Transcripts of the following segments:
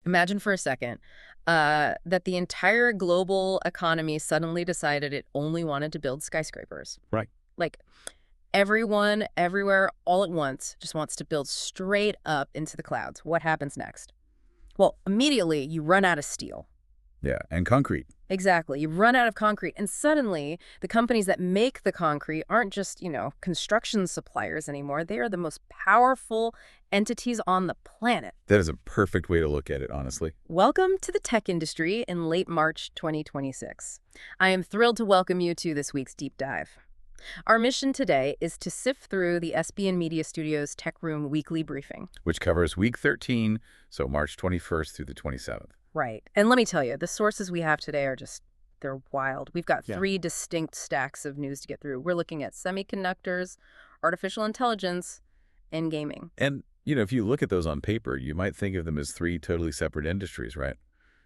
Imagine for a second that the entire global economy suddenly decided it only wanted to build skyscrapers. Right. Like everyone, everywhere, all at once just wants to build straight up into the clouds. What happens next? Well, immediately you run out of steel. Yeah, and concrete. Exactly. You run out of concrete, and suddenly the companies that make the concrete aren't just, construction suppliers anymore. They are the most powerful entities on the planet. That is a perfect way to look at it, honestly. Welcome to the tech industry in late March 2026. I am thrilled to welcome you to this week's deep dive. Our mission today is to sift through the SBN Media Studio's Tech Room weekly briefing. Which covers week 13, so March 21st through the 27th. Right. And let me tell you, the sources we have today are they're wild. We've got three distinct stacks of news to get through. We're looking at semiconductors, artificial intelligence, and gaming. And, if you look at those on paper, you might think of them as three totally separate industries, right?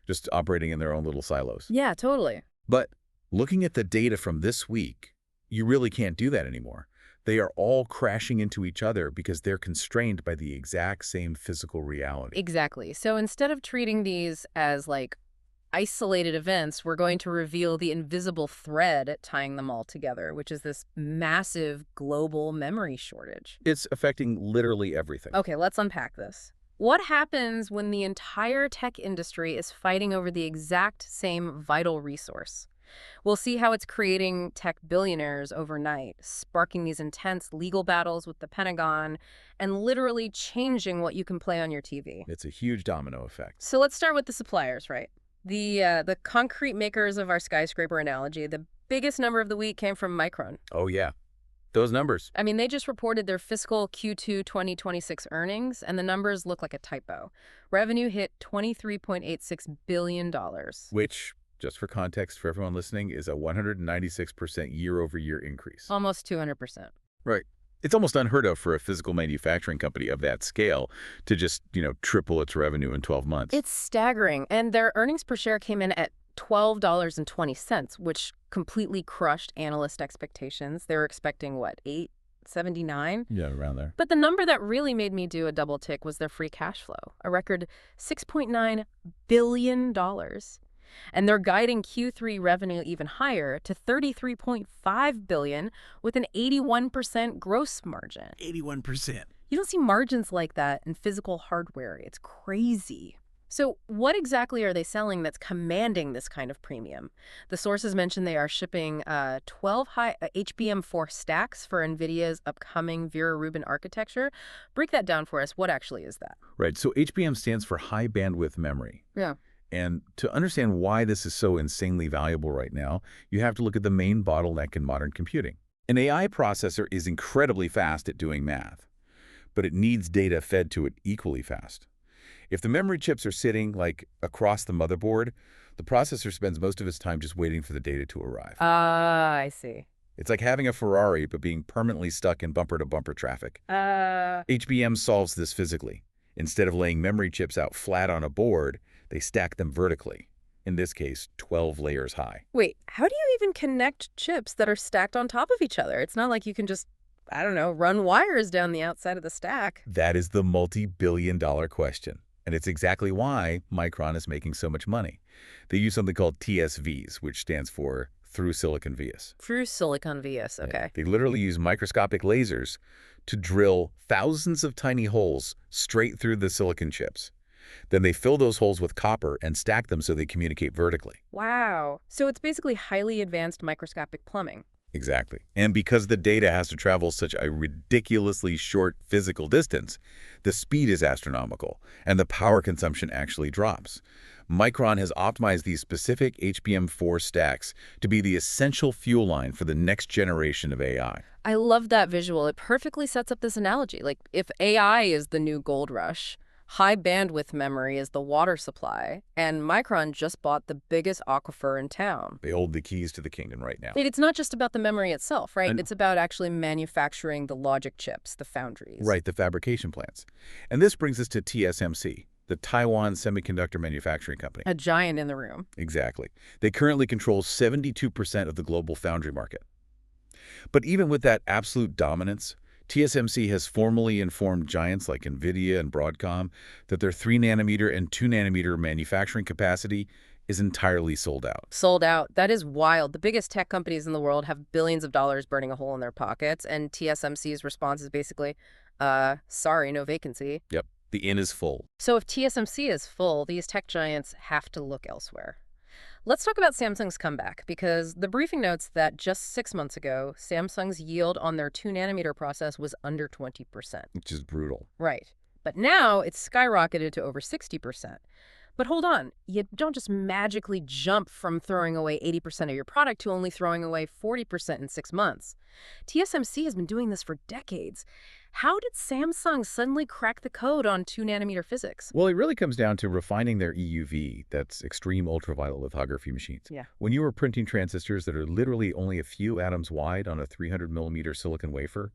Just operating in their own little silos. Yeah, totally. But looking at the data from this week, you really can't do that anymore. They are all crashing into each other because they're constrained by the exact same physical reality. Exactly. So instead of treating these as isolated events, we're going to reveal the invisible thread tying them all together, which is this massive global memory shortage. It's affecting literally everything. Okay, let's unpack this. What happens when the entire tech industry is fighting over the exact same vital resource? We'll see how it's creating tech billionaires overnight, sparking these intense legal battles with the Pentagon, and literally changing what you can play on your TV. It's a huge domino effect. So let's start with the suppliers, right? The concrete makers of our skyscraper analogy. The biggest number of the week came from Micron. Oh, yeah. Those numbers. I mean, they just reported their fiscal Q2 2026 earnings, and the numbers look like a typo. Revenue hit $23.86 billion. Which, just for context for everyone listening, is a 196% year-over-year increase. Almost 200%. Right. It's almost unheard of for a physical manufacturing company of that scale to just, triple its revenue in 12 months. It's staggering. And their earnings per share came in at $12.20, which completely crushed analyst expectations. They were expecting, what, $8.79? Yeah, around there. But the number that really made me do a double tick was their free cash flow, a record $6.9 billion. And they're guiding Q3 revenue even higher to $33.5 billion with an 81% gross margin. 81%. You don't see margins like that in physical hardware. It's crazy. So what exactly are they selling that's commanding this kind of premium? The sources mention they are shipping 12 HBM4 stacks for NVIDIA's upcoming Vera Rubin architecture. Break that down for us. What actually is that? Right. So HBM stands for high bandwidth memory. Yeah. And to understand why this is so insanely valuable right now, you have to look at the main bottleneck in modern computing. An AI processor is incredibly fast at doing math, but it needs data fed to it equally fast. If the memory chips are sitting, across the motherboard, the processor spends most of its time just waiting for the data to arrive. I see. It's like having a Ferrari, but being permanently stuck in bumper-to-bumper traffic. HBM solves this physically. Instead of laying memory chips out flat on a board, they stack them vertically, in this case, 12 layers high. Wait, how do you even connect chips that are stacked on top of each other? It's not like you can just, run wires down the outside of the stack. That is the multi-billion-dollar question. And it's exactly why Micron is making so much money. They use something called TSVs, which stands for through silicon vias. Through silicon vias, okay. Yeah, they literally use microscopic lasers to drill thousands of tiny holes straight through the silicon chips. Then they fill those holes with copper and stack them so they communicate vertically. Wow. So it's basically highly advanced microscopic plumbing. Exactly. And because the data has to travel such a ridiculously short physical distance, the speed is astronomical, and the power consumption actually drops. Micron has optimized these specific HBM4 stacks to be the essential fuel line for the next generation of AI. I love that visual. It perfectly sets up this analogy. If AI is the new gold rush, high bandwidth memory is the water supply, and Micron just bought the biggest aquifer in town. They hold the keys to the kingdom right now. It's not just about the memory itself, right? It's about actually manufacturing the logic chips, the foundries. Right, the fabrication plants. And this brings us to TSMC, the Taiwan Semiconductor Manufacturing Company. A giant in the room. Exactly. They currently control 72% of the global foundry market. But even with that absolute dominance, TSMC has formally informed giants like NVIDIA and Broadcom that their 3-nanometer and 2-nanometer manufacturing capacity is entirely sold out. Sold out. That is wild. The biggest tech companies in the world have billions of dollars burning a hole in their pockets, and TSMC's response is basically, sorry, no vacancy. Yep, the inn is full. So if TSMC is full, these tech giants have to look elsewhere. Let's talk about Samsung's comeback, because the briefing notes that just 6 months ago, Samsung's yield on their 2-nanometer process was under 20%. Which is brutal. Right. But now it's skyrocketed to over 60%. But hold on, you don't just magically jump from throwing away 80% of your product to only throwing away 40% in 6 months. TSMC has been doing this for decades. How did Samsung suddenly crack the code on 2-nanometer physics? Well, it really comes down to refining their EUV, that's extreme ultraviolet lithography machines. Yeah. When you are printing transistors that are literally only a few atoms wide on a 300-millimeter silicon wafer,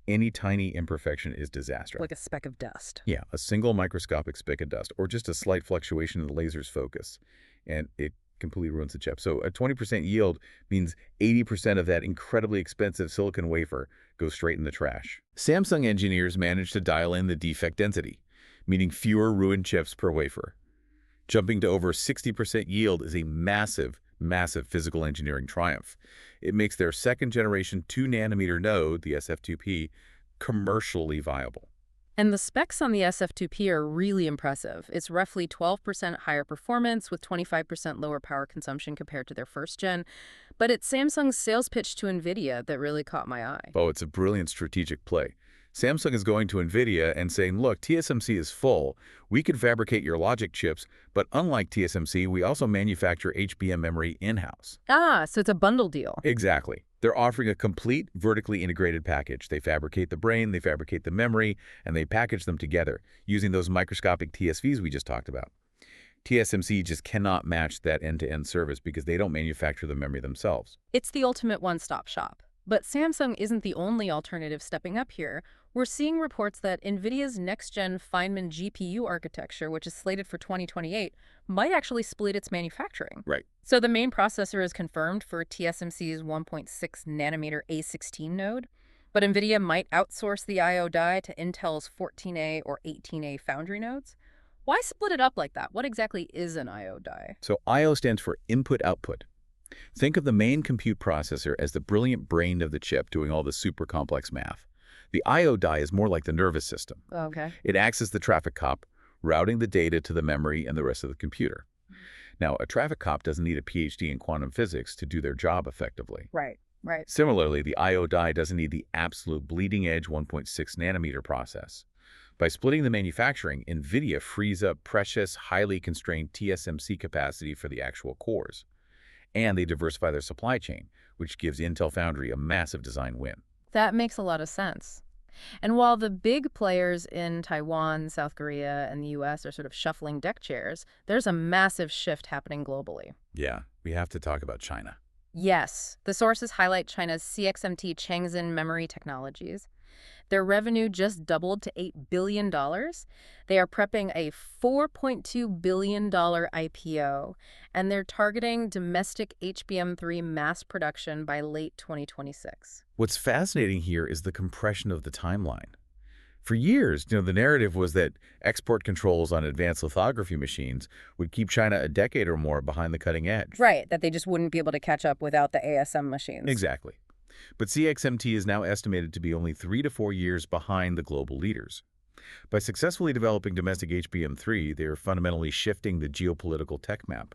any tiny imperfection is disaster. Like a speck of dust. Yeah, a single microscopic speck of dust, or just a slight fluctuation in the laser's focus, and it completely ruins the chip. So a 20% yield means 80% of that incredibly expensive silicon wafer goes straight in the trash. Samsung engineers managed to dial in the defect density, meaning fewer ruined chips per wafer. Jumping to over 60% yield is a massive, massive physical engineering triumph. It makes their second-generation 2-nanometer node, the SF2P, commercially viable. And the specs on the SF2P are really impressive. It's roughly 12% higher performance with 25% lower power consumption compared to their first gen. But it's Samsung's sales pitch to NVIDIA that really caught my eye. Oh, it's a brilliant strategic play. Samsung is going to NVIDIA and saying, look, TSMC is full. We could fabricate your logic chips, but unlike TSMC, we also manufacture HBM memory in-house. Ah, so it's a bundle deal. Exactly. They're offering a complete vertically integrated package. They fabricate the brain, they fabricate the memory, and they package them together using those microscopic TSVs we just talked about. TSMC just cannot match that end-to-end service because they don't manufacture the memory themselves. It's the ultimate one-stop shop. But Samsung isn't the only alternative stepping up here. We're seeing reports that NVIDIA's next-gen Feynman GPU architecture, which is slated for 2028, might actually split its manufacturing. Right. So the main processor is confirmed for TSMC's 1.6-nanometer A16 node, but NVIDIA might outsource the I/O die to Intel's 14A or 18A Foundry nodes. Why split it up like that? What exactly is an I/O die? So I/O stands for input-output. Think of the main compute processor as the brilliant brain of the chip doing all the super complex math. The I/O die is more like the nervous system. Okay. It acts as the traffic cop, routing the data to the memory and the rest of the computer. Now, a traffic cop doesn't need a PhD in quantum physics to do their job effectively. Right. Similarly, the I/O die doesn't need the absolute bleeding-edge 1.6-nanometer process. By splitting the manufacturing, NVIDIA frees up precious, highly constrained TSMC capacity for the actual cores. And they diversify their supply chain, which gives Intel Foundry a massive design win. That makes a lot of sense. And while the big players in Taiwan, South Korea, and the US are sort of shuffling deck chairs, there's a massive shift happening globally. Yeah, we have to talk about China. Yes, the sources highlight China's CXMT Changzhen memory technologies. Their revenue just doubled to $8 billion. They are prepping a $4.2 billion IPO, and they're targeting domestic HBM3 mass production by late 2026. What's fascinating here is the compression of the timeline. For years, the narrative was that export controls on advanced lithography machines would keep China a decade or more behind the cutting edge. Right, that they just wouldn't be able to catch up without the ASM machines. Exactly. But CXMT is now estimated to be only 3 to 4 years behind the global leaders. By successfully developing domestic HBM3, they are fundamentally shifting the geopolitical tech map.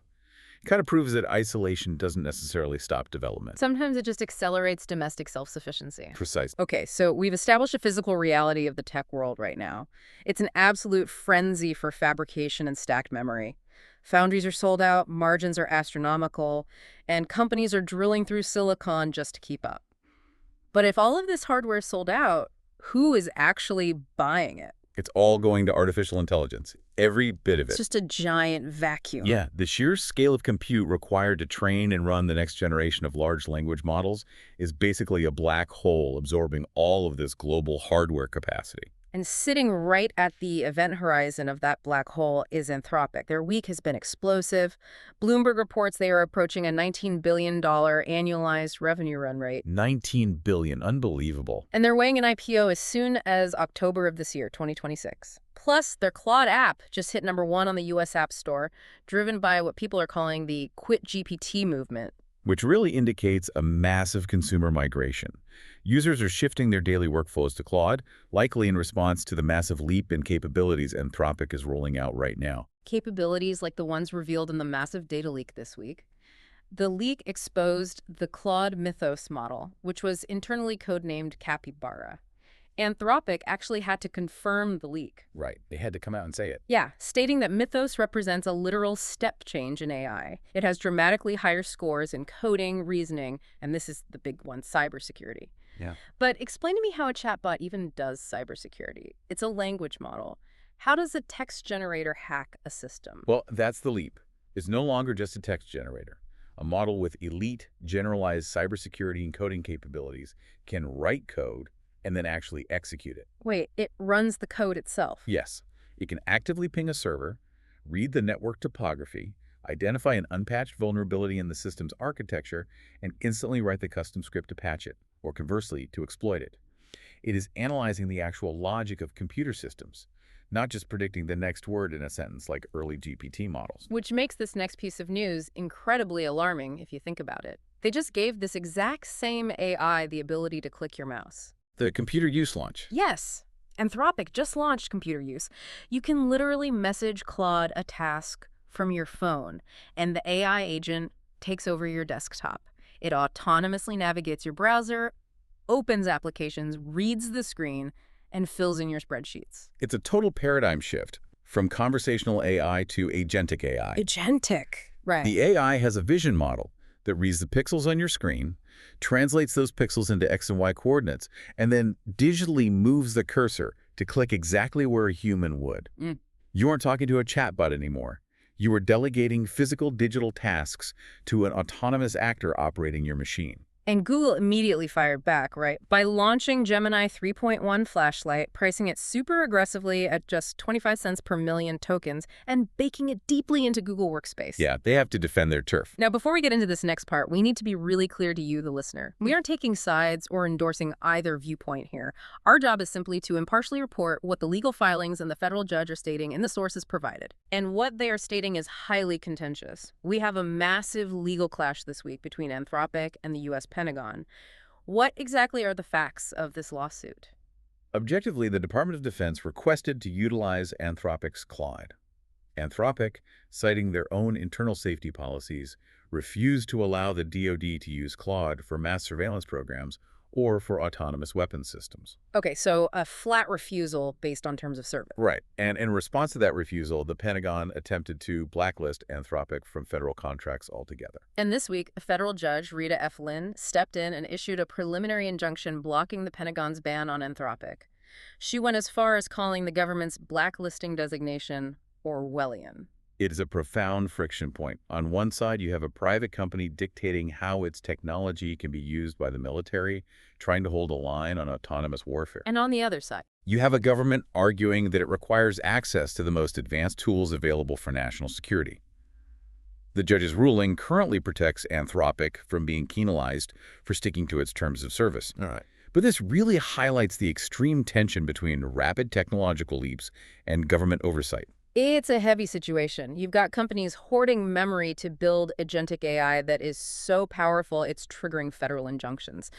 It kind of proves that isolation doesn't necessarily stop development. Sometimes it just accelerates domestic self-sufficiency. Precisely. Okay, so we've established a physical reality of the tech world right now. It's an absolute frenzy for fabrication and stacked memory. Foundries are sold out, margins are astronomical, and companies are drilling through silicon just to keep up. But if all of this hardware is sold out, who is actually buying it? It's all going to artificial intelligence, every bit of it. It's just a giant vacuum. Yeah, the sheer scale of compute required to train and run the next generation of large language models is basically a black hole absorbing all of this global hardware capacity. And sitting right at the event horizon of that black hole is Anthropic. Their week has been explosive. Bloomberg reports they are approaching a $19 billion annualized revenue run rate. $19 billion. Unbelievable. And they're weighing an IPO as soon as October of this year, 2026. Plus, their Claude app just hit #1 on the U.S. App Store, driven by what people are calling the Quit GPT movement. Which really indicates a massive consumer migration. Users are shifting their daily workflows to Claude, likely in response to the massive leap in capabilities Anthropic is rolling out right now. Capabilities like the ones revealed in the massive data leak this week. The leak exposed the Claude Mythos model, which was internally codenamed Capybara. Anthropic actually had to confirm the leak. Right. They had to come out and say it. Yeah, stating that Mythos represents a literal step change in AI. It has dramatically higher scores in coding, reasoning, and this is the big one, cybersecurity. Yeah. But explain to me how a chatbot even does cybersecurity. It's a language model. How does a text generator hack a system? Well, that's the leap. It's no longer just a text generator. A model with elite, generalized cybersecurity and coding capabilities can write code and then actually execute it. Wait, it runs the code itself? Yes. It can actively ping a server, read the network topography, identify an unpatched vulnerability in the system's architecture, and instantly write the custom script to patch it, or conversely, to exploit it. It is analyzing the actual logic of computer systems, not just predicting the next word in a sentence like early GPT models. Which makes this next piece of news incredibly alarming if you think about it. They just gave this exact same AI the ability to click your mouse. The computer use launch. Yes. Anthropic just launched computer use. You can literally message Claude a task from your phone, and the AI agent takes over your desktop. It autonomously navigates your browser, opens applications, reads the screen, and fills in your spreadsheets. It's a total paradigm shift from conversational AI to agentic AI. Agentic. Right. The AI has a vision model that reads the pixels on your screen, translates those pixels into X and Y coordinates, and then digitally moves the cursor to click exactly where a human would. You aren't talking to a chatbot anymore. You are delegating physical digital tasks to an autonomous actor operating your machine. And Google immediately fired back, right? By launching Gemini 3.1 flashlight, pricing it super aggressively at just 25 cents per million tokens, and baking it deeply into Google Workspace. Yeah, they have to defend their turf. Now, before we get into this next part, we need to be really clear to you, the listener. We aren't taking sides or endorsing either viewpoint here. Our job is simply to impartially report what the legal filings and the federal judge are stating in the sources provided. And what they are stating is highly contentious. We have a massive legal clash this week between Anthropic and the U.S. Pentagon. What exactly are the facts of this lawsuit? Objectively, the Department of Defense requested to utilize Anthropic's Claude. Anthropic, citing their own internal safety policies, refused to allow the DoD to use Claude for mass surveillance programs or for autonomous weapons systems. Okay, so a flat refusal based on terms of service. Right. And in response to that refusal, the Pentagon attempted to blacklist Anthropic from federal contracts altogether. And this week, a federal judge, Rita F. Lynn, stepped in and issued a preliminary injunction blocking the Pentagon's ban on Anthropic. She went as far as calling the government's blacklisting designation Orwellian. It is a profound friction point. On one side, you have a private company dictating how its technology can be used by the military, trying to hold a line on autonomous warfare. And on the other side, you have a government arguing that it requires access to the most advanced tools available for national security. The judge's ruling currently protects Anthropic from being penalized for sticking to its terms of service. All right. But this really highlights the extreme tension between rapid technological leaps and government oversight. it's a heavy situation. You've got companies hoarding memory to build agentic AI that is so powerful it's triggering federal injunctions.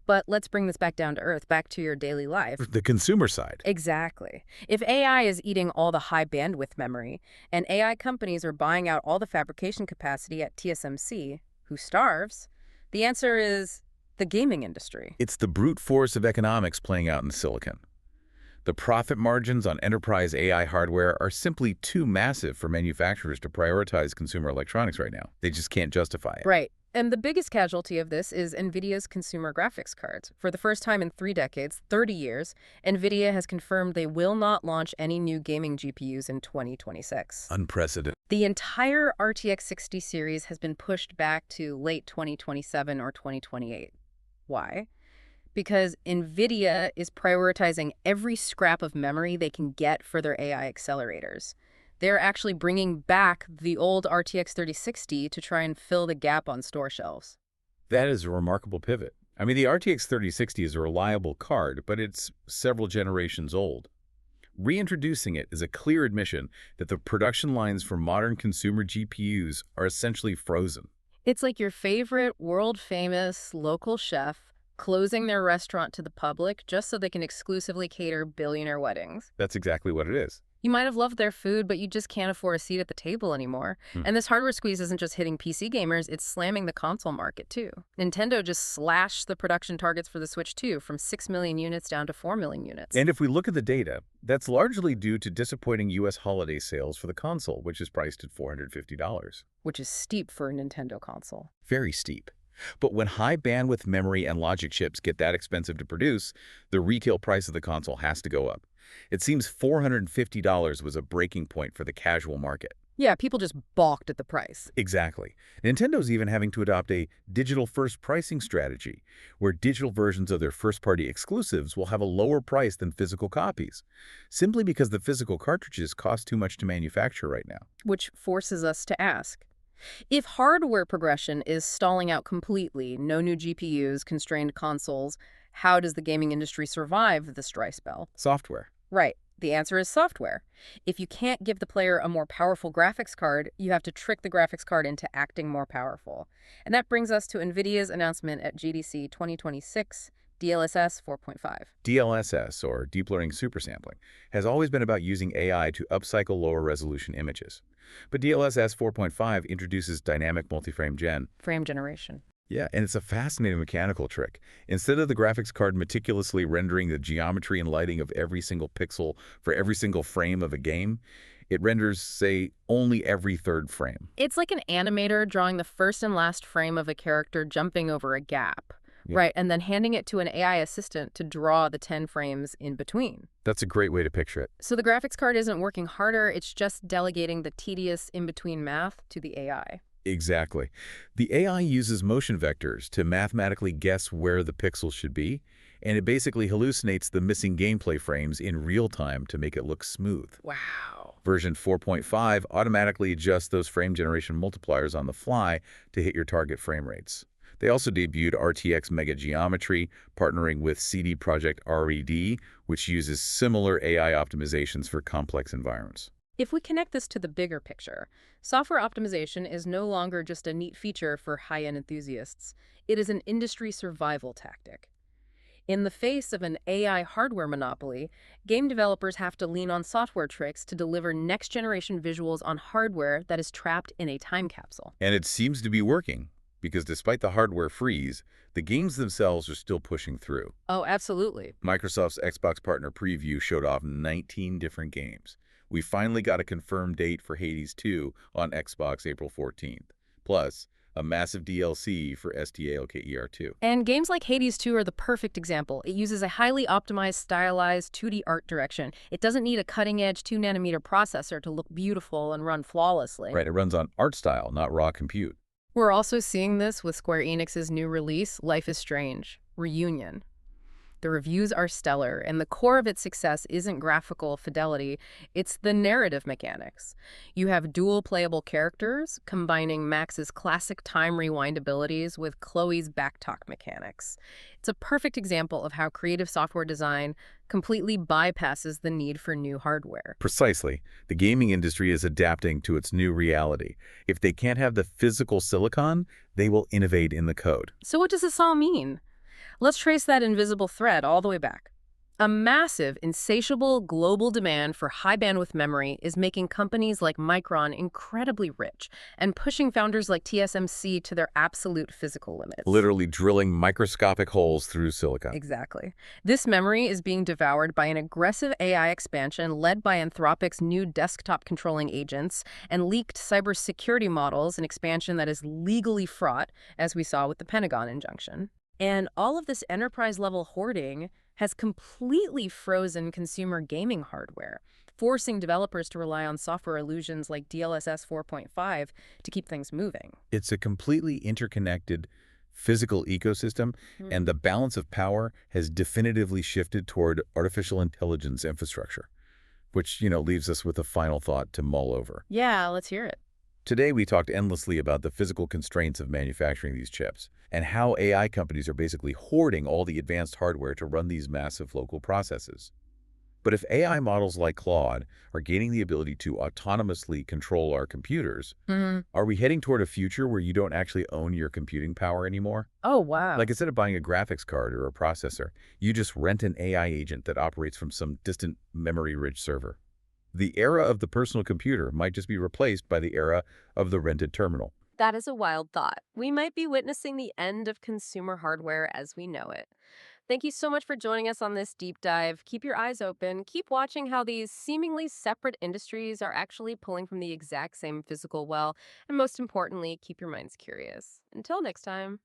But let's bring this back down to earth, back to your daily life. The consumer side. Exactly. If AI is eating all the high bandwidth memory, and AI companies are buying out all the fabrication capacity at TSMC, who starves, the answer is the gaming industry. It's the brute force of economics playing out in silicon. The profit margins on enterprise AI hardware are simply too massive for manufacturers to prioritize consumer electronics right now. They just can't justify it. Right. And the biggest casualty of this is NVIDIA's consumer graphics cards. For the first time in 3 decades, 30 years, NVIDIA has confirmed they will not launch any new gaming GPUs in 2026. Unprecedented. The entire RTX 60 series has been pushed back to late 2027 or 2028. Why? Because NVIDIA is prioritizing every scrap of memory they can get for their AI accelerators. They're actually bringing back the old RTX 3060 to try and fill the gap on store shelves. That is a remarkable pivot. I mean, the RTX 3060 is a reliable card, but it's several generations old. Reintroducing it is a clear admission that the production lines for modern consumer GPUs are essentially frozen. It's like your favorite world-famous local chef closing their restaurant to the public just so they can exclusively cater billionaire weddings. That's exactly what it is. You might have loved their food, but you just can't afford a seat at the table anymore. And this hardware squeeze isn't just hitting PC gamers, it's slamming the console market too. Nintendo just slashed the production targets for the Switch 2 from 6 million units down to 4 million units. And if we look at the data, that's largely due to disappointing U.S. holiday sales for the console, which is priced at $450. Which is steep for a Nintendo console. Very steep. But when high bandwidth memory and logic chips get that expensive to produce, the retail price of the console has to go up. It seems $450 was a breaking point for the casual market. Yeah, people just balked at the price. Exactly. Nintendo's even having to adopt a digital-first pricing strategy, where digital versions of their first-party exclusives will have a lower price than physical copies, simply because the physical cartridges cost too much to manufacture right now. Which forces us to ask, if hardware progression is stalling out completely, no new GPUs, constrained consoles, how does the gaming industry survive this dry spell? Software. Right. The answer is software. If you can't give the player a more powerful graphics card, you have to trick the graphics card into acting more powerful. And that brings us to NVIDIA's announcement at GDC 2026, DLSS 4.5. DLSS, or Deep Learning Supersampling, has always been about using AI to upcycle lower-resolution images. But DLSS 4.5 introduces dynamic multi-frame Frame generation. Yeah, and it's a fascinating mechanical trick. Instead of the graphics card meticulously rendering the geometry and lighting of every single pixel for every single frame of a game, it renders, say, only every third frame. It's like an animator drawing the first and last frame of a character jumping over a gap. Yeah. Right, and then handing it to an AI assistant to draw the 10 frames in between. That's a great way to picture it. So the graphics card isn't working harder, it's just delegating the tedious in-between math to the AI. Exactly. The AI uses motion vectors to mathematically guess where the pixels should be, and it basically hallucinates the missing gameplay frames in real time to make it look smooth. Wow. Version 4.5 automatically adjusts those frame generation multipliers on the fly to hit your target frame rates. They also debuted RTX Mega Geometry, partnering with CD Projekt RED, which uses similar AI optimizations for complex environments. If we connect this to the bigger picture, software optimization is no longer just a neat feature for high-end enthusiasts. It is an industry survival tactic. In the face of an AI hardware monopoly, game developers have to lean on software tricks to deliver next-generation visuals on hardware that is trapped in a time capsule. And it seems to be working, because despite the hardware freeze, the games themselves are still pushing through. Oh, absolutely. Microsoft's Xbox Partner Preview showed off 19 different games. We finally got a confirmed date for Hades 2 on Xbox April 14th, plus a massive DLC for STALKER2. And games like Hades 2 are the perfect example. It uses a highly optimized, stylized 2D art direction. It doesn't need a cutting-edge 2-nanometer processor to look beautiful and run flawlessly. Right, it runs on art style, not raw compute. We're also seeing this with Square Enix's new release, Life is Strange: Reunion. The reviews are stellar, and the core of its success isn't graphical fidelity, it's the narrative mechanics. You have dual playable characters, combining Max's classic time rewind abilities with Chloe's backtalk mechanics. It's a perfect example of how creative software design completely bypasses the need for new hardware. Precisely. The gaming industry is adapting to its new reality. If they can't have the physical silicon, they will innovate in the code. So what does this all mean? Let's trace that invisible thread all the way back. A massive, insatiable global demand for high-bandwidth memory is making companies like Micron incredibly rich and pushing founders like TSMC to their absolute physical limits. Literally drilling microscopic holes through silicon. Exactly. This memory is being devoured by an aggressive AI expansion led by Anthropic's new desktop controlling agents and leaked cybersecurity models, an expansion that is legally fraught, as we saw with the Pentagon injunction. And all of this enterprise-level hoarding has completely frozen consumer gaming hardware, forcing developers to rely on software illusions like DLSS 4.5 to keep things moving. It's a completely interconnected, physical ecosystem, and the balance of power has definitively shifted toward artificial intelligence infrastructure, which, leaves us with a final thought to mull over. Yeah, let's hear it. Today, we talked endlessly about the physical constraints of manufacturing these chips and how AI companies are basically hoarding all the advanced hardware to run these massive local processes. But if AI models like Claude are gaining the ability to autonomously control our computers, are we heading toward a future where you don't actually own your computing power anymore? Oh, wow. Like instead of buying a graphics card or a processor, you just rent an AI agent that operates from some distant memory-rich server. The era of the personal computer might just be replaced by the era of the rented terminal. That is a wild thought. We might be witnessing the end of consumer hardware as we know it. Thank you so much for joining us on this deep dive. Keep your eyes open. Keep watching how these seemingly separate industries are actually pulling from the exact same physical well. And most importantly, keep your minds curious. Until next time.